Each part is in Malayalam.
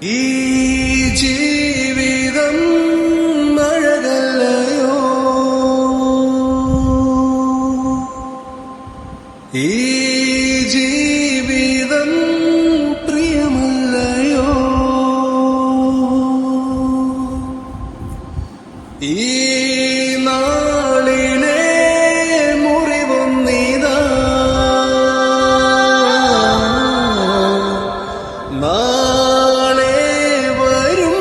ഈ ജീവിതം മഴകല്ലയോ, ഈ ജീവിതം പ്രിയമല്ലയോ, ഈ നാളിലെ മുറിവൊന്നിതാ നാളെ വരും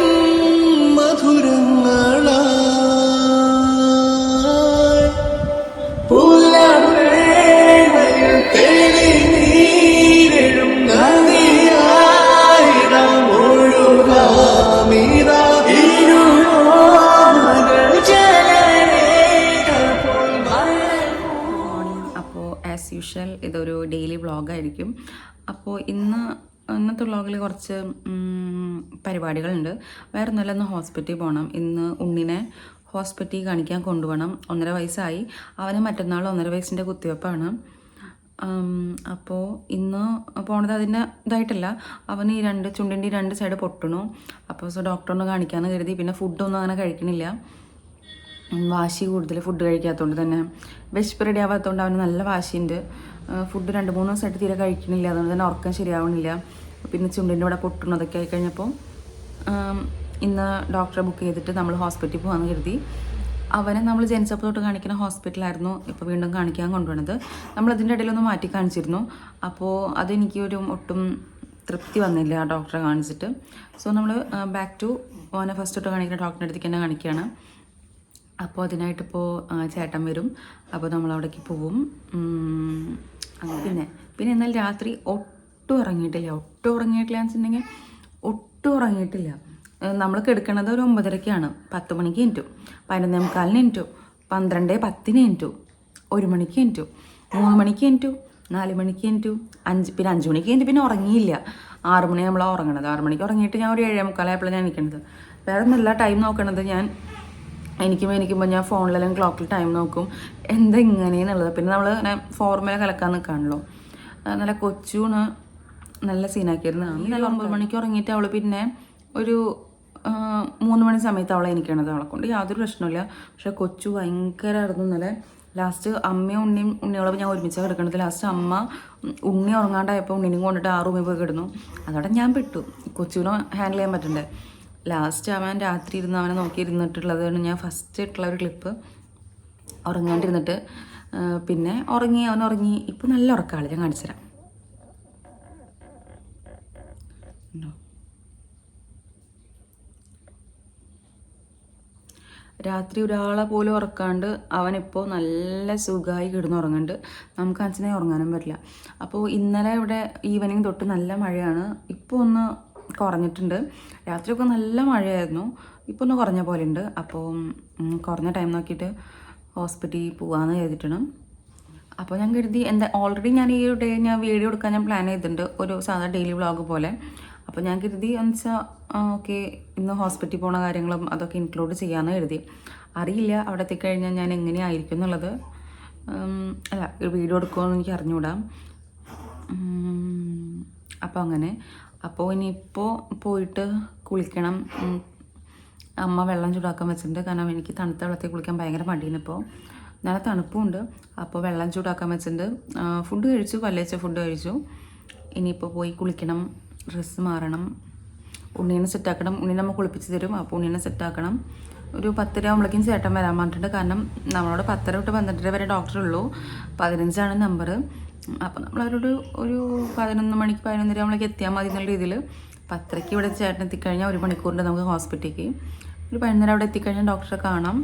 മധുരങ്ങളായി പുലർവേളയിൽ തെളിനീരെഴും നദിയായി നാം ഒഴുകാമിതാ അപ്പോൾ ആസ് യൂഷ്വൽ ഇതൊരു ഡെയിലി വ്ളോഗായിരിക്കും. അപ്പോൾ ഇന്നത്തെ വ്ളോഗിൽ കുറച്ച് പരിപാടികളുണ്ട്. വേറെ ഒന്നുമല്ല, ഇന്ന് ഹോസ്പിറ്റലിൽ പോകണം. ഇന്ന് ഉണ്ണിനെ ഹോസ്പിറ്റലിൽ കാണിക്കാൻ കൊണ്ടുപോകണം. 1.5 വയസ്സായി. അവന് മറ്റന്നാൾ 1.5 വയസ്സിൻ്റെ കുത്തിവെപ്പാണ്. അപ്പോൾ ഇന്ന് പോണത് അതിൻ്റെ ഇതായിട്ടല്ല, അവന് ഈ ചുണ്ടിൻ്റെ 2 സൈഡ് പൊട്ടണു. അപ്പോൾ ഡോക്ടറിനെ കാണിക്കാമെന്ന് കരുതി. പിന്നെ ഫുഡൊന്നും അങ്ങനെ കഴിക്കണില്ല, വാശി കൂടുതൽ. ഫുഡ് കഴിക്കാത്തതുകൊണ്ട് തന്നെ വിശപ്പ് റെഡി ആവാത്തതുകൊണ്ട് അവന് നല്ല വാശിയുണ്ട്. ഫുഡ് 2-3 ദിവസമായിട്ട് തീരെ കഴിക്കണില്ല. അതുകൊണ്ട് തന്നെ ഉറക്കം ശരിയാവണില്ല. പിന്നെ ചുണ്ടിൻ്റെ ഇവിടെ പൊട്ടുന്നതൊക്കെ ആയി കഴിഞ്ഞപ്പോൾ ഇന്ന് ഡോക്ടറെ ബുക്ക് ചെയ്തിട്ട് നമ്മൾ ഹോസ്പിറ്റലിൽ പോകാമെന്ന് കരുതി. അവനെ നമ്മൾ ജനിച്ചപ്പോൾ തൊട്ട് കാണിക്കുന്ന ഹോസ്പിറ്റലായിരുന്നു ഇപ്പോൾ വീണ്ടും കാണിക്കാൻ കൊണ്ടുപോകുന്നത്. നമ്മളതിൻ്റെ ഇടയിലൊന്ന് മാറ്റി കാണിച്ചിരുന്നു. അപ്പോൾ അതെനിക്ക് ഒട്ടും തൃപ്തി വന്നില്ല ആ ഡോക്ടറെ കാണിച്ചിട്ട്. സോ നമ്മൾ ബാക്ക് ടു അവനെ ഫസ്റ്റ് തൊട്ട് കാണിക്കുന്ന ഡോക്ടറിൻ്റെ അടുത്തേക്ക് തന്നെ കാണിക്കുകയാണ്. അപ്പോൾ അതിനായിട്ടിപ്പോൾ ചേട്ടൻ വരും. അപ്പോൾ നമ്മളവിടേക്ക് പോവും. പിന്നെ എന്നാൽ രാത്രി ഒട്ടും ഉറങ്ങിയിട്ടില്ല എന്ന് വെച്ചിട്ടുണ്ടെങ്കിൽ ഒട്ടും ഉറങ്ങിയിട്ടില്ല. നമ്മൾ കിടക്കണത് ഒരു 9:30-ക്കാണ്. 10 മണിക്ക് എണീറ്റു, 11:45 എണീറ്റു, 12:10 എണീറ്റു, 1 മണിക്ക് എണീറ്റു, 3 മണിക്ക് എണീറ്റു, 4 മണിക്ക് എണീറ്റു, 5 മണിക്ക് എണീറ്റു. പിന്നെ ഉറങ്ങിയില്ല. 6 മണി നമ്മളാണ് ഉറങ്ങണത്. 6 മണിക്ക് ഉറങ്ങിയിട്ട് ഞാൻ ഒരു 7:45 ഞാൻ എണീക്കണത്. വേറെ ഒന്നുമില്ല, ടൈം നോക്കണത് ഞാൻ എണീക്കുമ്പോൾ ഞാൻ ഫോണിലെല്ലാം ക്ലോക്കിൽ ടൈം നോക്കും എന്താ ഇങ്ങനെയെന്നുള്ളത്. പിന്നെ നമ്മൾ ഫോർമുല കലക്കാൻ നിൽക്കാണല്ലോ. നല്ല കൊച്ചൂണ് നല്ല സീനാക്കിയിരുന്നു. നല്ല 9 മണിക്ക് ഉറങ്ങിയിട്ട് അവൾ പിന്നെ ഒരു 3 മണി സമയത്ത് അവളെ എണീക്കണത്. അവളെ കൊണ്ട് യാതൊരു പ്രശ്നമില്ല. പക്ഷെ കൊച്ചു ഭയങ്കരമായിരുന്നു ഇന്നലെ. ലാസ്റ്റ് അമ്മയും ഉണ്ണിയോളം ഞാൻ ഒരുമിച്ചാണ് കിടക്കണത്. ലാസ്റ്റ് അമ്മ ഉണ്ണി ഉറങ്ങാണ്ടായപ്പോൾ ഉണ്ണിനും കൊണ്ടിട്ട് ആ റൂമിൽ പോയി കിടന്നു. അതോടെ ഞാൻ പെട്ടു. കൊച്ചുവിനെ ഹാൻഡിൽ ചെയ്യാൻ പറ്റണ്ടേ. ലാസ്റ്റ് അവൻ രാത്രി ഇരുന്ന് അവനെ നോക്കിയിരുന്നിട്ടുള്ളതാണ് ഞാൻ ഫസ്റ്റ് ഇട്ടുള്ള ഒരു ക്ലിപ്പ്. ഉറങ്ങാണ്ടിരുന്നിട്ട് പിന്നെ അവൻ ഉറങ്ങി. ഇപ്പം നല്ല ഉറക്കമാണ്. ഞാൻ കാണിച്ചു തരാം. രാത്രി ഒരാളെ പോലും ഉറക്കാണ്ട് അവനിപ്പോൾ നല്ല സുഖമായി കിടന്നുറങ്ങുന്നുണ്ട്. നമുക്ക് അച്ഛനെ ഉറങ്ങാനും പറ്റില്ല. അപ്പോൾ ഇന്നലെ ഇവിടെ ഈവനിങ് തൊട്ട് നല്ല മഴയാണ്. ഇപ്പോൾ ഒന്ന് കുറഞ്ഞിട്ടുണ്ട്. രാത്രിയൊക്കെ നല്ല മഴയായിരുന്നു. ഇപ്പോൾ ഒന്ന് കുറഞ്ഞ പോലെ ഉണ്ട്. അപ്പോൾ കുറഞ്ഞ ടൈം നോക്കിയിട്ട് ഹോസ്പിറ്റലിൽ പോകാമെന്ന് കരുതിയിട്ടാണ്. അപ്പോൾ ഞാൻ കരുതി ഓൾറെഡി ഞാൻ ഈ ഒരു ഡേ ഞാൻ വീഡിയോ എടുക്കാൻ ഞാൻ പ്ലാൻ ചെയ്തിട്ടുണ്ട്, ഒരു സാധാ ഡെയിലി വ്ളോഗ് പോലെ. അപ്പോൾ ഞാൻ കരുതി എന്നുവെച്ചാൽ ഓക്കെ ഇന്ന് ഹോസ്പിറ്റലിൽ പോണ കാര്യങ്ങളും അതൊക്കെ ഇൻക്ലൂഡ് ചെയ്യാമെന്ന് കരുതി. അറിയില്ല അവിടെ എത്തിക്കഴിഞ്ഞാൽ ഞാൻ എങ്ങനെയായിരിക്കും എന്നുള്ളത്. അല്ല വീഡിയോ എടുക്കുമെന്ന് എനിക്ക് അറിഞ്ഞുകൂടാ. അപ്പോൾ അങ്ങനെ ഇനിയിപ്പോൾ പോയിട്ട് കുളിക്കണം. അമ്മ വെള്ളം ചൂടാക്കാൻ വെച്ചിട്ടുണ്ട്. കാരണം എനിക്ക് തണുത്ത വെള്ളത്തിൽ കുളിക്കാൻ ഭയങ്കര മടിയാണ്. ഇപ്പോൾ നല്ല തണുപ്പുമുണ്ട്. അപ്പോൾ വെള്ളം ചൂടാക്കാൻ വെച്ചിട്ടുണ്ട്. ഫുഡ് കഴിച്ചു, പല്ലേച്ച ഫുഡ് കഴിച്ചു. ഇനിയിപ്പോൾ പോയി കുളിക്കണം, ഡ്രസ്സ് മാറണം, ഉണ്ണീനെ സെറ്റാക്കണം. ഉണ്ണീനെ നമ്മൾ കുളിപ്പിച്ച് തരും. അപ്പോൾ ഉണ്ണീനെ സെറ്റാക്കണം. ഒരു 10:30 ആകുമ്പോഴേക്കും ചേട്ടൻ വരാൻ പറഞ്ഞിട്ടുണ്ട്. കാരണം നമ്മളോട് 10:30 തൊട്ട് 12:30 വരെ ഡോക്ടറുള്ളൂ. 15 നമ്പർ. അപ്പോൾ നമ്മളവരോട് ഒരു 11 മണിക്ക് 11:30 ആകുമ്പോഴേക്ക് എത്തിയാൽ മതി എന്നുള്ള രീതിയിൽ 10:30 ഇവിടെ ചേട്ടൻ എത്തിക്കഴിഞ്ഞാൽ 1 മണിക്കൂറിൻ്റെ നമുക്ക് ഹോസ്പിറ്റലിലേക്ക്. ഒരു 11:30 അവിടെ എത്തിക്കഴിഞ്ഞാൽ ഡോക്ടറെ കാണാം.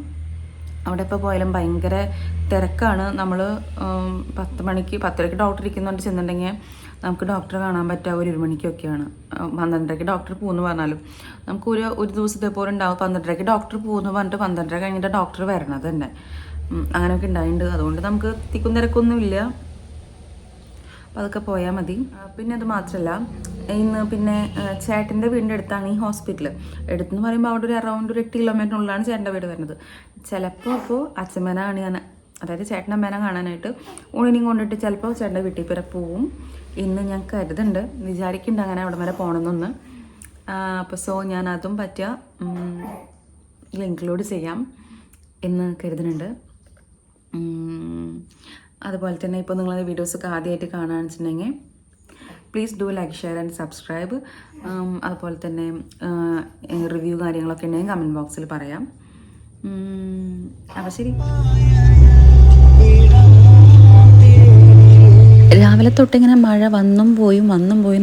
അവിടെ ഇപ്പോൾ പോയാലും ഭയങ്കര തിരക്കാണ്. നമ്മൾ 10:30 ഡോക്ടർ ഇരിക്കുന്നുണ്ട് ചെന്നിട്ടുണ്ടെങ്കിൽ നമുക്ക് ഡോക്ടറെ കാണാൻ പറ്റുക ഒരു 1 മണിക്കൊക്കെയാണ്. 12:30 ഡോക്ടർ പോകുന്നു പറഞ്ഞാലും നമുക്ക് ഒരു ദിവസത്തെ പോലെ ഉണ്ടാവും. 12:30 ഡോക്ടർ പോകുന്നു പറഞ്ഞിട്ട് 12:30 കഴിഞ്ഞിട്ട് ഡോക്ടർ വരണത് തന്നെ. അങ്ങനെയൊക്കെ ഉണ്ടായിട്ടുണ്ട്. അതുകൊണ്ട് നമുക്ക് തിക്കും തിരക്കൊന്നുമില്ല. അപ്പോൾ അതൊക്കെ പോയാൽ മതി. പിന്നെ അത് മാത്രമല്ല, ഇന്ന് പിന്നെ ചേട്ടൻ്റെ വീടിൻ്റെ അടുത്താണ് ഈ ഹോസ്പിറ്റൽ. അടുത്തെന്ന് പറയുമ്പോൾ അവിടെ ഒരു അറൗണ്ട് ഒരു 8 കിലോമീറ്ററിനുള്ളിലാണ് ചേട്ടൻ്റെ വീട് വരുന്നത്. ചിലപ്പോൾ അപ്പോൾ അച്ഛമ്മേനാണ് ഞാൻ, അതായത് ചേട്ടനമ്മേനെ കാണാനായിട്ട് ഉണ്ണിനെയും കൊണ്ടിട്ട് ചിലപ്പോൾ ചേട്ടൻ്റെ വീട്ടിൽ വരെ പോവും. ഇന്ന് ഞാൻ കരുതുന്നുണ്ട്, വിചാരിക്കുന്നുണ്ട് അങ്ങനെ അവിടെ വരെ പോകണമെന്നൊന്ന്. അപ്പോൾ ഞാൻ അതും പറ്റുക ഇൻക്ലൂഡ് ചെയ്യാം എന്ന് കരുതുന്നുണ്ട്. അതുപോലെ തന്നെ ഇപ്പോൾ നിങ്ങളത് വീഡിയോസൊക്കെ ആദ്യമായിട്ട് കാണുകയാണെന്ന് വെച്ചിട്ടുണ്ടെങ്കിൽ please do like share and subscribe. അതുപോലെ തന്നെ റിവ്യൂ കാര്യങ്ങളൊക്കെ ഉണ്ടെങ്കിൽ കമൻറ്റ് ബോക്സിൽ പറയാം. അപ്പോൾ ശരി. രാവിലെ തൊട്ടിങ്ങനെ മഴ വന്നും പോയി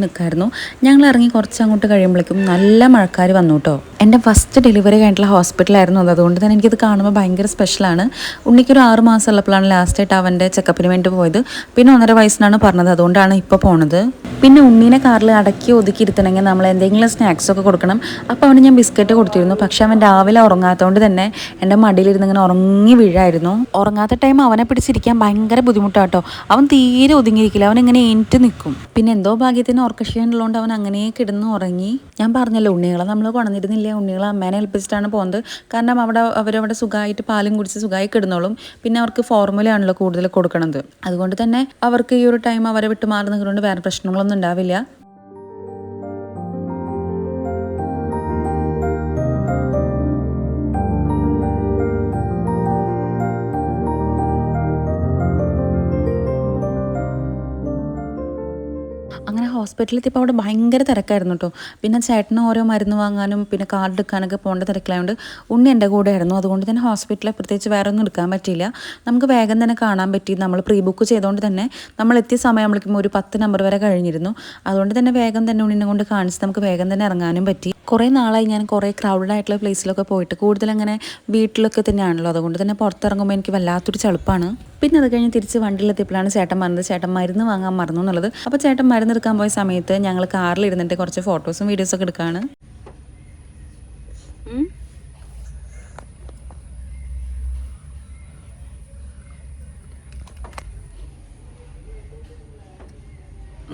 നിൽക്കായിരുന്നു. ഞങ്ങൾ ഇറങ്ങി കുറച്ച് അങ്ങോട്ട് കഴിയുമ്പോഴേക്കും നല്ല മഴക്കാർ വന്നു കേട്ടോ. എൻ്റെ ഫസ്റ്റ് ഡെലിവറി കഴിഞ്ഞിട്ടുള്ള ഹോസ്പിറ്റലായിരുന്നു അത്. അതുകൊണ്ട് തന്നെ എനിക്കിത് കാണുമ്പോൾ ഭയങ്കര സ്പെഷ്യലാണ്. ഉണ്ണിക്കൊരു 6 മാസം ഉള്ളപ്പോഴാണ് ലാസ്റ്റായിട്ട് അവൻ്റെ ചെക്കപ്പിന് വേണ്ടി പോയത്. പിന്നെ 1.5 വയസ്സിനാണ് പറഞ്ഞത്. അതുകൊണ്ടാണ് ഇപ്പോൾ പോണത്. പിന്നെ ഉണ്ണീനെ കാറിൽ അടക്കി ഒതുക്കി ഇരുത്തണമെങ്കിൽ നമ്മൾ എന്തെങ്കിലും സ്നാക്സൊക്കെ കൊടുക്കണം. അപ്പോൾ അവന് ഞാൻ ബിസ്ക്കറ്റ് കൊടുത്തിരുന്നു. പക്ഷെ അവൻ രാവിലെ ഉറങ്ങാത്തതുകൊണ്ട് തന്നെ എൻ്റെ മടിയിലിരുന്ന് ഇങ്ങനെ ഉറങ്ങി വീഴായിരുന്നു. ഉറങ്ങാത്ത ടൈം അവനെ പിടിച്ചിരിക്കാൻ ഭയങ്കര ബുദ്ധിമുട്ടാട്ടോ. അവൻ തീരെ ഒതുങ്ങിയിരിക്കില്ല, അവൻ ഇങ്ങനെ എണീറ്റ് നിൽക്കും. പിന്നെ എന്തോ ഭാഗ്യത്തിന് ഉറക്കക്ഷീണമുള്ളതുകൊണ്ട് അവൻ അങ്ങനെ കിടന്ന് ഉറങ്ങി. ഞാൻ പറഞ്ഞല്ലോ ഉണ്ണികളെ നമ്മൾ കൊണന്നിരുന്നില്ല, ഉണ്ണികളെ അമ്മേനെ ഏൽപ്പിച്ചിട്ടാണ് പോകുന്നത്. കാരണം അവരവിടെ സുഖമായിട്ട് പാലും കുടിച്ച് സുഖമായി കിടന്നോളും. പിന്നെ അവർക്ക് ഫോർമുലയാണല്ലോ കൂടുതൽ കൊടുക്കണത്. അതുകൊണ്ട് തന്നെ അവർക്ക് ഈ ഒരു ടൈം അവരെ വിട്ട് മാറി നിൽക്കുന്നതുകൊണ്ട് വേറെ പ്രശ്നങ്ങളൊന്നും ഉണ്ടാവില്ല. അങ്ങനെ ഹോസ്പിറ്റലിൽ എത്തിയപ്പോൾ അവിടെ ഭയങ്കര തിരക്കായിരുന്നു കേട്ടോ. പിന്നെ ചേട്ടന് ഓരോ മരുന്ന് വാങ്ങാനും പിന്നെ കാർഡ് എടുക്കാനൊക്കെ പോകേണ്ട തിരക്കിലായതുകൊണ്ട് ഉണ്ണി എൻ്റെ കൂടെ ആയിരുന്നു. അതുകൊണ്ട് തന്നെ ഹോസ്പിറ്റലിൽ പ്രത്യേകിച്ച് വേറെ ഒന്നും എടുക്കാൻ പറ്റിയില്ല. നമുക്ക് വേഗം തന്നെ കാണാൻ പറ്റി. നമ്മൾ പ്രീ ബുക്ക് ചെയ്തുകൊണ്ട് തന്നെ നമ്മൾ എത്തിയ സമയം നമ്മളിപ്പോൾ ഒരു 10 നമ്പർ വരെ കഴിഞ്ഞിരുന്നു. അതുകൊണ്ട് തന്നെ വേഗം തന്നെ ഉണ്ണിനെ കൊണ്ട് കാണിച്ച് നമുക്ക് വേഗം തന്നെ ഇറങ്ങാനും പറ്റി. കുറേ നാളായി ഞാൻ കുറേ ക്രൗഡഡ് ആയിട്ടുള്ള പ്ലേസിലൊക്കെ പോയിട്ട്, കൂടുതലങ്ങനെ വീട്ടിലൊക്കെ തന്നെയാണല്ലോ. അതുകൊണ്ട് തന്നെ പുറത്തിറങ്ങുമ്പോൾ എനിക്ക് വല്ലാത്തൊരു ചളുപ്പാണ്. പിന്നെ അത് കഴിഞ്ഞ് തിരിച്ച് വണ്ടിയിലെത്തിയപ്പോഴാണ് ചേട്ടൻ പറഞ്ഞത് ചേട്ടൻ മരുന്ന് വാങ്ങാൻ മറന്നു എന്നുള്ളത്. അപ്പോൾ ചേട്ടൻ മരുന്ന് എടുക്കാൻ പോയ സമയത്ത് ഞങ്ങൾ കാറിലിരുന്നിട്ട് കുറച്ച് ഫോട്ടോസും വീഡിയോസൊക്കെ എടുക്കുകയാണ്.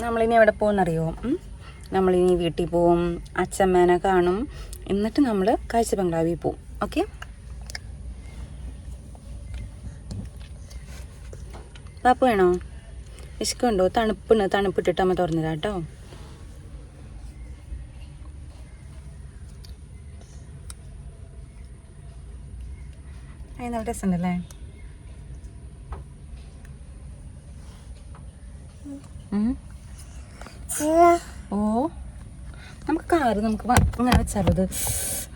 നമ്മളിനി എവിടെ പോകുമെന്നറിയോ? നമ്മളിനി വീട്ടിൽ പോവും, അച്ഛമ്മേനെ കാണും, എന്നിട്ട് നമ്മൾ കാഴ്ച ബംഗ്ലാവിൽ പോവും. ഓക്കെ, പാപ്പ് വേണോ? വിശക്കുണ്ടോ? തണുപ്പിട്ടിട്ട് അമ്മ തുറന്നു തരാം കേട്ടോ. നല്ല രസമുണ്ടല്ലേ? ഓ, നമുക്ക് കാറ് നമുക്ക് ഇങ്ങനെ വെച്ചാലോ? ഇത്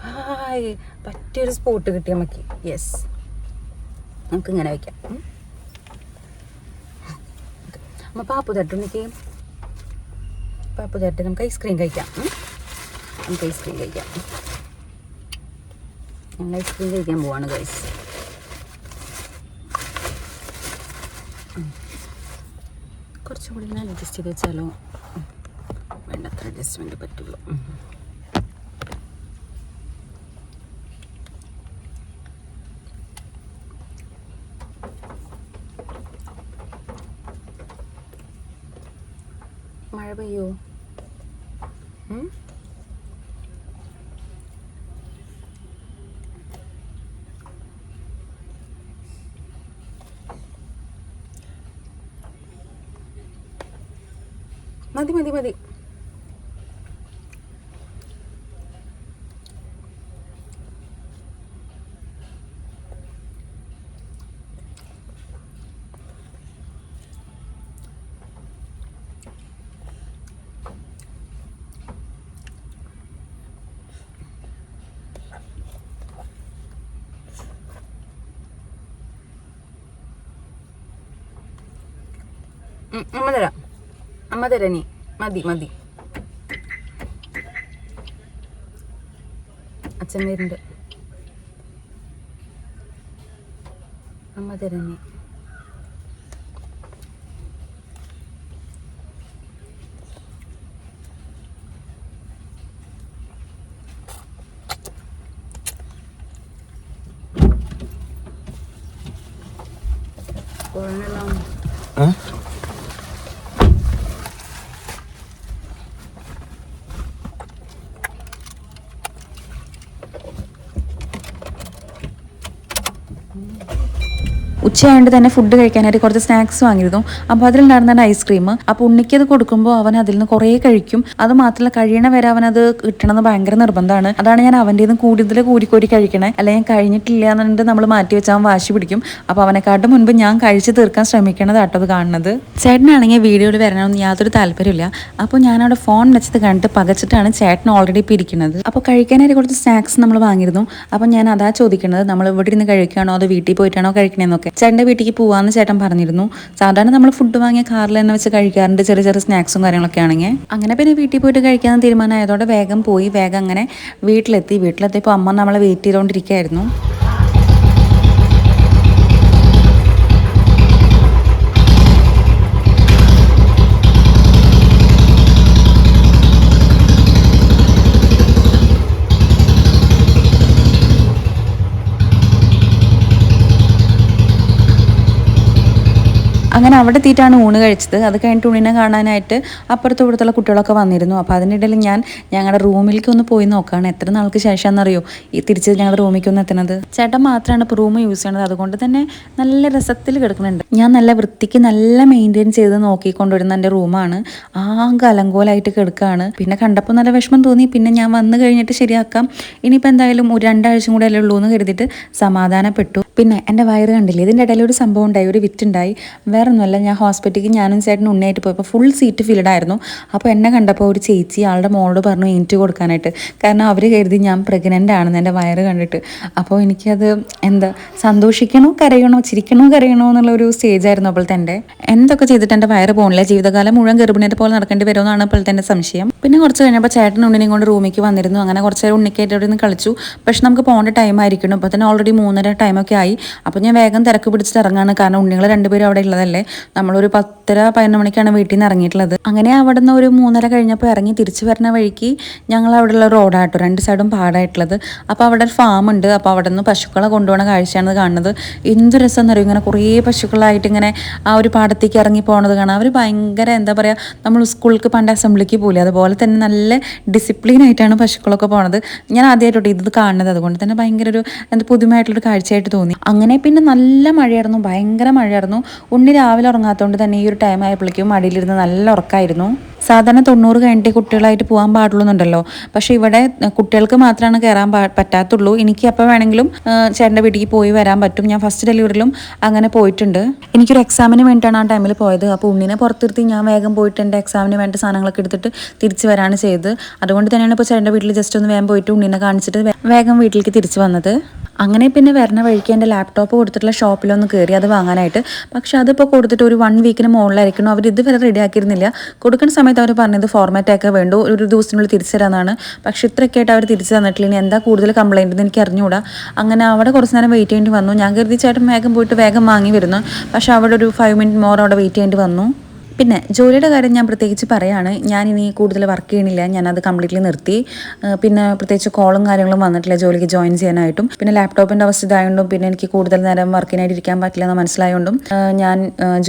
ഹായ്, പറ്റിയൊരു സ്പോട്ട് കിട്ടി നമുക്ക്. യെസ്, നമുക്ക് ഇങ്ങനെ വയ്ക്കാം. അമ്മ പാപ്പു തട്ടുണ്ടെങ്കിൽ പാപ്പു തട്ട് നമുക്ക് ഐസ്ക്രീം കഴിക്കാം. നമുക്ക് ഐസ്ക്രീം കഴിക്കാം. ഞങ്ങൾ ഐസ്ക്രീം കഴിക്കാൻ പോവാണ് ഗൈസ്. കുറച്ചുകൂടി ഞാൻ അഡ്ജസ്റ്റ് ചെയ്ത് വെച്ചാലോ? വേണ്ടത്ര അഡ്ജസ്റ്റ്മെൻറ്റ് പറ്റുള്ളൂ. മഴ പെയ്യോ? മതി മതി മതി. അമ്മ തരാം നീ. മതി മതി. അച്ഛൻ വരുന്നുണ്ട്. അമ്മ തരാം നീ. ഉച്ചയായതുകൊണ്ട് തന്നെ ഫുഡ് കഴിക്കാനായിട്ട് കുറച്ച് സ്നാക്സ് വാങ്ങിയിരുന്നു. അപ്പോൾ അതിലുണ്ടായിരുന്ന ഐസ്ക്രീം. അപ്പോൾ ഉണ്ണിക്കത് കൊടുക്കുമ്പോൾ അവൻ അതിൽ നിന്ന് കുറേ കഴിക്കും. അത് മാത്രമല്ല കഴിയണ വരെ അവനത് കിട്ടണമെന്ന് ഭയങ്കര നിർബന്ധമാണ്. അതാണ് ഞാൻ അവൻ്റെ നിന്ന് കൂടുതൽ കൂരിക്കോരി കഴിക്കണേ. അല്ലെങ്കിൽ കഴിഞ്ഞിട്ടില്ല എന്നുണ്ട് നമ്മൾ മാറ്റി വെച്ചാൽ അവൻ വാശി പിടിക്കും. അപ്പോൾ അവനെക്കാട്ടും മുൻപ് ഞാൻ കഴിച്ച് തീർക്കാൻ ശ്രമിക്കണതാട്ടോ അത് കാണുന്നത്. ചേട്ടനാണെങ്കിൽ വീഡിയോയിൽ വരണമെന്ന് യാതൊരു താല്പര്യമില്ല. അപ്പോൾ ഞാനവിടെ ഫോൺ വെച്ചത് കണ്ടിട്ട് പകച്ചിട്ടാണ് ചേട്ടൻ ഓൾറെഡി ഇപ്പോൾ ഇരിക്കുന്നത്. അപ്പോൾ കഴിക്കാനായിട്ട് കുറച്ച് സ്നാക്സ് നമ്മൾ വാങ്ങിയിരുന്നു. അപ്പോൾ ഞാൻ അതാ ചോദിക്കുന്നത്, നമ്മൾ ഇവിടെ ഇരുന്ന് കഴിക്കുകയാണോ അതോ വീട്ടിൽ പോയിട്ടാണോ കഴിക്കണേന്നൊക്കെ. ചേട്ടൻ്റെ വീട്ടിലേക്ക് പോകാമെന്ന് ചേട്ടൻ പറഞ്ഞിരുന്നു. സാധാരണ നമ്മൾ ഫുഡ് വാങ്ങിയ കാറിൽ തന്നെ വെച്ച് കഴിക്കാറുണ്ട്, ചെറിയ ചെറിയ സ്നാക്സും കാര്യങ്ങളൊക്കെ ആണെങ്കിൽ. അങ്ങനെ പിന്നെ വീട്ടിൽ പോയിട്ട് കഴിക്കാമെന്ന് തീരുമാനമായതോടെ വേഗം പോയി വേഗം അങ്ങനെ വീട്ടിലെത്തിയപ്പോൾ അമ്മ നമ്മളെ വെയിറ്റ് ചെയ്തുകൊണ്ടിരിക്കുകയായിരുന്നു. അങ്ങനെ അവിടെ എത്തിയിട്ടാണ് ഊണ് കഴിച്ചത്. അത് കഴിഞ്ഞിട്ട് ഊണിനെ കാണാനായിട്ട് അപ്പുറത്തും ഇവിടുത്തുള്ള കുട്ടികളൊക്കെ വന്നിരുന്നു. അപ്പോൾ അതിനിടയിൽ ഞാൻ ഞങ്ങളുടെ റൂമിലേക്ക് ഒന്ന് പോയി നോക്കുകയാണ്. എത്ര നാൾക്ക് ശേഷമാണെന്നറിയോ ഈ തിരിച്ച് ഞങ്ങളുടെ റൂമിലേക്ക് ഒന്ന് എത്തുന്നത്. ചേട്ടൻ മാത്രമാണ് ഇപ്പോൾ റൂം യൂസ് ചെയ്യണത്. അതുകൊണ്ട് തന്നെ നല്ല രസത്തിൽ കിടക്കുന്നുണ്ട്. ഞാൻ നല്ല വൃത്തിക്ക് നല്ല മെയിൻറ്റെയിൻ ചെയ്ത് നോക്കിക്കൊണ്ടുവരുന്ന എൻ്റെ റൂമാണ്. ആകെ അലങ്കോലായിട്ട് കിടക്കുകയാണ്. പിന്നെ കണ്ടപ്പോൾ നല്ല വിഷമം തോന്നി. പിന്നെ ഞാൻ വന്നു കഴിഞ്ഞിട്ട് ശരിയാക്കാം, ഇനിയിപ്പോൾ എന്തായാലും ഒരു 2 ആഴ്ച കൂടെ അല്ലേ ഉള്ളൂ എന്ന് കരുതിയിട്ട് സമാധാനപ്പെട്ടു. പിന്നെ എൻ്റെ വയറ് കണ്ടില്ലേ, ഇതിൻ്റെ ഇടയിൽ ഒരു സംഭവം ഉണ്ടായി, ഒരു വിറ്റുണ്ടായി. വേറൊന്നുമല്ല, ഞാൻ ഹോസ്പിറ്റലിലേക്ക് ഞാനും ചേട്ടനും ഉണ്ണയായിട്ട് പോയപ്പോൾ ഫുൾ സീറ്റ് ഫിൽഡ് ആയിരുന്നു. അപ്പോൾ എന്നെ കണ്ടപ്പോൾ ഒരു ചേച്ചി ആളുടെ മോളോട് പറഞ്ഞു ഇൻറ്റ് കൊടുക്കാനായിട്ട്. കാരണം അവർ കരുതി ഞാൻ പ്രഗ്നൻ്റ് ആണെന്ന് എൻ്റെ വയറ് കണ്ടിട്ട്. അപ്പോൾ എനിക്കത് എന്താ സന്തോഷിക്കണോ കരയണോ ചിരിക്കണോ കരയണോ എന്നുള്ളൊരു സ്റ്റേജായിരുന്നു അപ്പോഴത്തെ എൻ്റെ. എന്തൊക്കെ ചെയ്തിട്ട് എൻ്റെ വയറ് പോകണില്ല, ജീവിതകാലം മുഴുവൻ ഗർഭിണിയെ പോലെ നടക്കേണ്ടി വരുമെന്നാണ് അപ്പോഴത്തെ എൻ്റെ സംശയം. പിന്നെ കുറച്ച് കഴിഞ്ഞപ്പോൾ ചേട്ടൻ ഉണ്ണിനെയും കൊണ്ട് റൂമിലേക്ക് വന്നിരുന്നു. അങ്ങനെ കുറച്ച് നേരം ഉണ്ണിക്കായിട്ട് അവിടെ നിന്ന് കളിച്ചു. പക്ഷെ നമുക്ക് പോകേണ്ട ടൈം ആയിരിക്കണം. അപ്പോൾ തന്നെ ഓൾറെഡി 3:30 ടൈമൊക്കെ ആയി. അപ്പോൾ ഞാൻ വേഗം തിരക്ക് പിടിച്ചിട്ട് ഇറങ്ങാണ്. കാരണം ഉണ്ണികൾ രണ്ടുപേരും അവിടെ ഉള്ളതല്ലേ. നമ്മളൊരു 10:30-11 മണിക്കാണ് വീട്ടിൽ നിന്ന് ഇറങ്ങിയിട്ടുള്ളത്. അങ്ങനെ അവിടെ നിന്ന് ഒരു 3:30 കഴിഞ്ഞപ്പോൾ ഇറങ്ങി തിരിച്ചു വരുന്ന വഴിക്ക് ഞങ്ങൾ അവിടെയുള്ള റോഡാട്ടോ, 2 സൈഡും പാടായിട്ടുള്ളത്. അപ്പോൾ അവിടെ ഒരു ഫാം ഉണ്ട്. അപ്പോൾ അവിടെ നിന്ന് പശുക്കളെ കൊണ്ടുപോകുന്ന കാഴ്ചയാണ് കാണുന്നത്. എന്ത് രസം എന്നറിയും, ഇങ്ങനെ കുറേ പശുക്കളായിട്ട് ഇങ്ങനെ ആ ഒരു പാടത്തേക്ക് ഇറങ്ങി പോകുന്നത് കാണാം. അവർ ഭയങ്കര എന്താ പറയുക, നമ്മൾ സ്കൂളിലേക്ക് പണ്ട് അസംബ്ലിക്ക് പോലെ അതുപോലെ തന്നെ നല്ല ഡിസിപ്ലിൻ ആയിട്ടാണ് പശുക്കളൊക്കെ പോണത്. ഞാൻ ആദ്യമായിട്ടോട്ട് ഇത് കാണുന്നത്. അതുകൊണ്ട് തന്നെ ഭയങ്കര ഒരു പുതുമയായിട്ടുള്ളൊരു കാഴ്ചയായിട്ട് തോന്നി. അങ്ങനെ പിന്നെ നല്ല മഴയായിരുന്നു, ഭയങ്കര മഴയായിരുന്നു. ഉണ്ണി രാവിലെ ഉറങ്ങാത്തതുകൊണ്ട് തന്നെ ഈ ഒരു ടൈം ആയപ്പോഴേക്കും മടിയിലിരുന്ന് നല്ല ഉറക്കമായിരുന്നു. സാധാരണ 90 കഴിഞ്ഞിട്ട് കുട്ടികളായിട്ട് പോകാൻ പാടുള്ളൂന്നുണ്ടല്ലോ. പക്ഷെ ഇവിടെ കുട്ടികൾക്ക് മാത്രമാണ് കയറാൻ പറ്റാത്തുള്ളൂ. എനിക്ക് എപ്പോൾ വേണമെങ്കിലും ചേട്ടൻ്റെ വീട്ടിലേക്ക് പോയി വരാൻ പറ്റും. ഞാൻ ഫസ്റ്റ് ഡെലിവറിയിലും അങ്ങനെ പോയിട്ടുണ്ട്. എനിക്കൊരു എക്സാമിന് വേണ്ടിയിട്ടാണ് ആ ടൈമിൽ പോയത്. അപ്പോൾ ഉണ്ണിനെ പുറത്തിരുത്തി ഞാൻ വേഗം പോയിട്ട് എൻ്റെ എക്സാമിന് വേണ്ട സാധനങ്ങളൊക്കെ എടുത്തിട്ട് തിരിച്ച് വരാണ് ചെയ്തത്. അതുകൊണ്ട് തന്നെയാണ് ഇപ്പോൾ ചേട്ടൻ്റെ വീട്ടിൽ ജസ്റ്റ് ഒന്ന് വേഗം പോയിട്ട് ഉണ്ണിനെ കാണിച്ചിട്ട് വേഗം വീട്ടിലേക്ക് തിരിച്ച് വന്നത്. അങ്ങനെ പിന്നെ വരുന്ന വഴിക്ക് എൻ്റെ ലാപ്ടോപ്പ് കൊടുത്തിട്ടുള്ള ഷോപ്പിലൊന്ന് കയറി അത് വാങ്ങാനായിട്ട്. പക്ഷെ അതിപ്പോൾ കൊടുത്തിട്ട് ഒരു 1 വീക്കിന് മുകളിലായിരിക്കണം. അവർ ഇതുവരെ റെഡി ആക്കിയിരുന്നില്ല. കൊടുക്കുന്ന സമയത്ത് അവർ പറഞ്ഞത് ഫോർമാറ്റൊക്കെ വേണ്ടു, ഒരു ദിവസത്തിനുള്ളിൽ തിരിച്ചു തരാമെന്നാണ്. പക്ഷെ ഇത്രയൊക്കെ ആയിട്ട് അവർ തിരിച്ചു തന്നിട്ടില്ല. ഇനി എന്താ കൂടുതൽ കംപ്ലയിൻ്റ് എന്ന് എനിക്ക് അറിഞ്ഞുകൂടാ. അങ്ങനെ അവിടെ കുറച്ച് നേരം വെയിറ്റ് ചെയ്യേണ്ടി വന്നു. ഞാൻ കരുതി ചേട്ടൻ വേഗം പോയിട്ട് വേഗം വാങ്ങി വരുന്നു. പക്ഷെ അവിടെ ഒരു 5 മിനിറ്റ് മോർ അവിടെ വെയിറ്റ് ചെയ്യേണ്ടി വന്നു. പിന്നെ ജോലിയുടെ കാര്യം ഞാൻ പ്രത്യേകിച്ച് പറയുകയാണ്. ഞാനിനി കൂടുതൽ വർക്ക് ചെയ്യണില്ല, ഞാനത് കംപ്ലീറ്റ്ലി നിർത്തി. പിന്നെ പ്രത്യേകിച്ച് കോളും കാര്യങ്ങളും വന്നിട്ടില്ല ജോലിക്ക് ജോയിൻ ചെയ്യാനായിട്ടും. പിന്നെ ലാപ്ടോപ്പിൻ്റെ അവസ്ഥ ഇതായതുകൊണ്ടും പിന്നെ എനിക്ക് കൂടുതൽ നേരം വർക്കിനായിട്ട് ഇരിക്കാൻ പറ്റില്ല എന്ന് മനസ്സിലായതുകൊണ്ടും ഞാൻ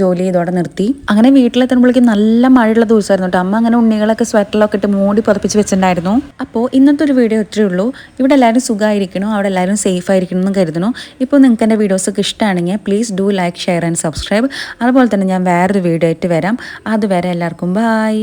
ജോലി ഇതോടെ നിർത്തി. അങ്ങനെ വീട്ടിലെത്തുമ്പോഴേക്കും നല്ല മഴയുള്ള ദിവസമായിരുന്നു കേട്ടോ. അമ്മ അങ്ങനെ ഉണ്ണികളൊക്കെ സ്വെറ്ററിലൊക്കെ ഇട്ട് മൂടി പുതപ്പിച്ച് വെച്ചിട്ടുണ്ടായിരുന്നു. അപ്പോൾ ഇന്നത്തെ ഒരു വീഡിയോ ഇത്രയേ ഉള്ളൂ. ഇവിടെ എല്ലാവരും സുഖമായിരിക്കണം, അവിടെ എല്ലാവരും സേഫ് ആയിരിക്കണം എന്ന് കരുതണം. ഇപ്പോൾ നിങ്ങൾക്ക് എൻ്റെ വീഡിയോസൊക്കെ ഇഷ്ടമാണെങ്കിൽ please do like share and subscribe. അതുപോലെ തന്നെ ഞാൻ വേറൊരു വീഡിയോ ആയിട്ട് വരാം. അതുവരെ എല്ലാവർക്കും ബൈ.